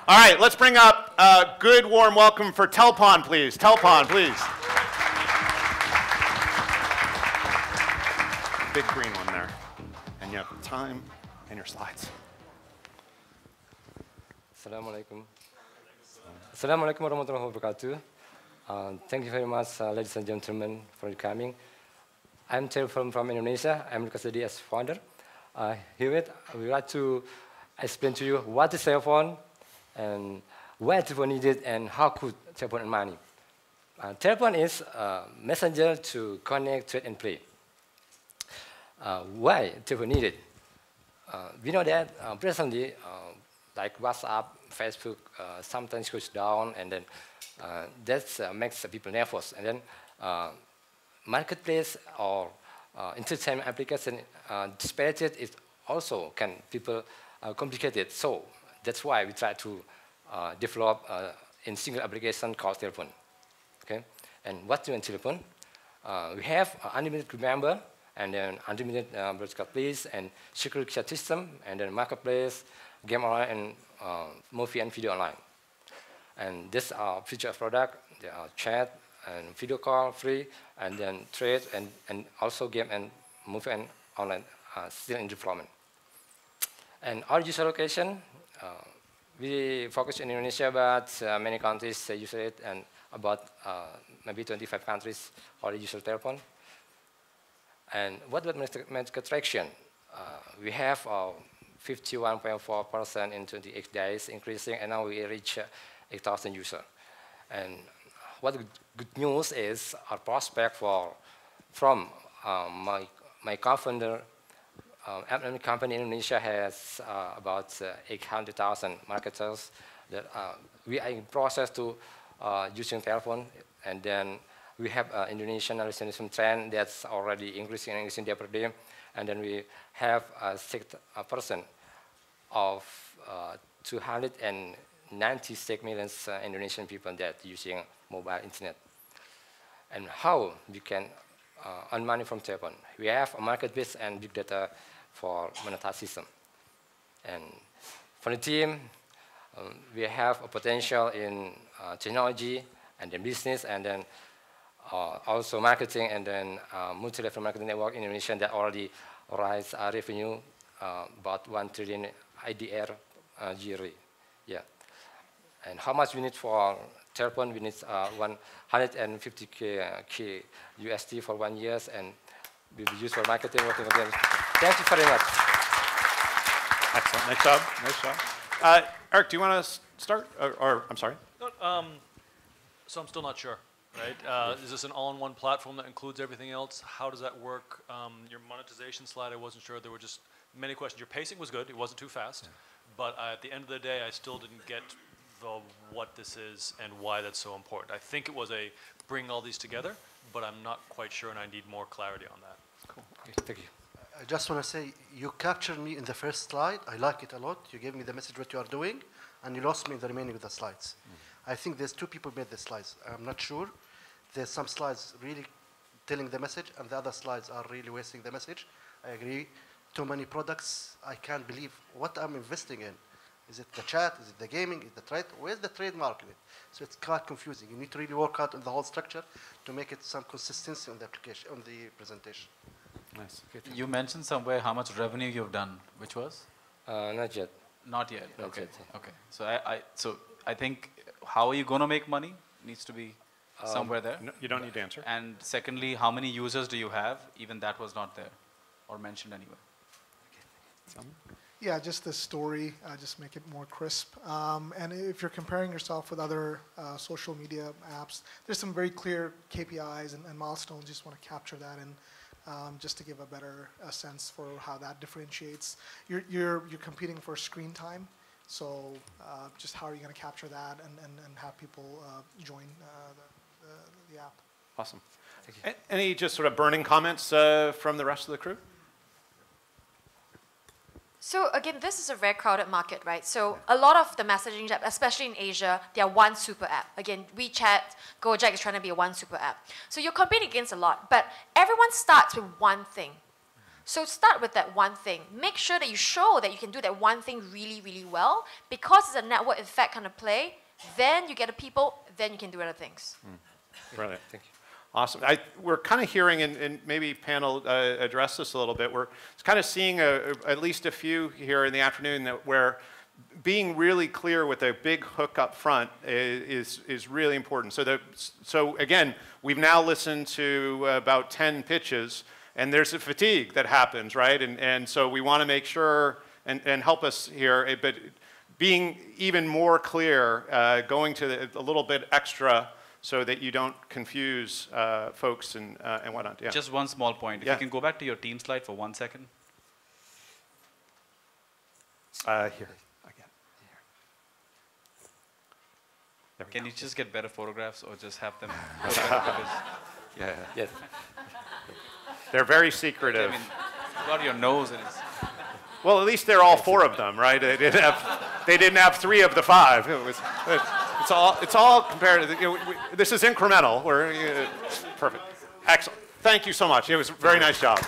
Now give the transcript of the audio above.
All right, let's bring up a good warm welcome for Telpon, please. Telpon, please. Big green one there. And you have time and your slides. Assalamualaikum. Assalamualaikum warahmatullahi wabarakatuh. Thank you very much, ladies and gentlemen, for coming. I'm Telpon from Indonesia. I'm Dedy as founder. Here we would like to explain to you what is Telpon and why Telpon needed and how could Telpon earn money. Telpon is a messenger to connect, trade, and play. Why Telpon needed? We know that presently, like WhatsApp, Facebook, sometimes goes down, and then that makes people nervous. And then marketplace or entertainment application disparated is also can people complicated. So that's why we try to develop a single application called Telpon. Okay, and what do you mean Telpon? We have unlimited group member, and then unlimited broadcast plays and security chat system, and then marketplace, game online, and movie and video online. And this are feature product. There are chat and video call free, and then trade and also game and movie and online still in development. And our user location, we focus in Indonesia, but many countries use it, and about maybe 25 countries already use Telpon. And what about market traction? We have 51.4% in 28 days, increasing, and now we reach 8,000 users. And what good news is our prospect from my co-founder, app company in Indonesia has about 800,000 marketers that we are in process to using Telpon, and then we have Indonesian nationalism trend that's already increasing day per day, and then we have 6% of 296 million Indonesian people that using mobile internet. And how we can earn money from Telpon? We have a marketplace and big data for monetization. And for the team, we have a potential in technology and then business, and then also marketing, and then multi-level marketing network in Indonesia that already rise revenue about 1 trillion IDR yearly. Yeah. And how much we need for Telpon? We need 150K USD for 1 year, and will be used for marketing, working for them. Thank you very much. Excellent. Nice job. Nice job. Eric, do you want to start? Or I'm sorry. No, so I'm still not sure, right? Is this an all-in-one platform that includes everything else? How does that work? Your monetization slide, I wasn't sure. There were just many questions. Your pacing was good. It wasn't too fast. Yeah. But at the end of the day, I still didn't get what this is and why that's so important. I think it was a bring all these together, but I'm not quite sure, and I need more clarity on that. Cool. Okay, thank you. I just want to say, you captured me in the first slide. I like it a lot. You gave me the message what you are doing, and you lost me in the remaining of the slides. I think there's two people made the slides. I'm not sure. There's some slides really telling the message, and the other slides are really wasting the message. I agree. Too many products. I can't believe what I'm investing in. Is it the chat? Is it the gaming? Is it the trade? Where's the trademark in it? So it's quite confusing. You need to really work out on the whole structure to make it some consistency on the application, on the presentation. Nice. You mentioned somewhere how much revenue you've done. Which was? Not yet. Not yet. Not okay. Yet. Okay. So I think how are you going to make money needs to be somewhere there. No, you don't need to answer. And secondly, how many users do you have? Even that was not there or mentioned anywhere. Yeah, just the story, just make it more crisp. And if you're comparing yourself with other social media apps, there's some very clear KPIs and milestones. Just want to capture that, and just to give a better sense for how that differentiates. You're competing for screen time, so just how are you going to capture that and have people join the app? Awesome. Thank you. Any just sort of burning comments from the rest of the crew? So again, this is a very crowded market, right? So a lot of the messaging apps, especially in Asia, they are one super app. Again, WeChat, Gojek is trying to be a one super app. So you're competing against a lot, but everyone starts with one thing. So start with that one thing. Make sure that you show that you can do that one thing really, really well. Because it's a network effect kind of play, then you get the people, then you can do other things. Brilliant. Thank you. Awesome. We're kind of hearing, and maybe panel address this a little bit, we're kind of seeing at least a few here in the afternoon where being really clear with a big hook up front is really important. So again, we've now listened to about 10 pitches, and there's a fatigue that happens, right? And so we want to make sure, and help us here, but being even more clear, going to a little bit extra so that you don't confuse folks and whatnot. Yeah. Just one small point. If you can go back to your team slide for 1 second. Here. Can you just get better photographs or just have them? Yeah. Yes. They're very I secretive. mean, you got your nose and it's. Well, at least they're all 4 of them, right? They didn't have 3 of the 5. It's all compared to this is incremental. Perfect. Excellent. Thank you so much. It was a very nice job.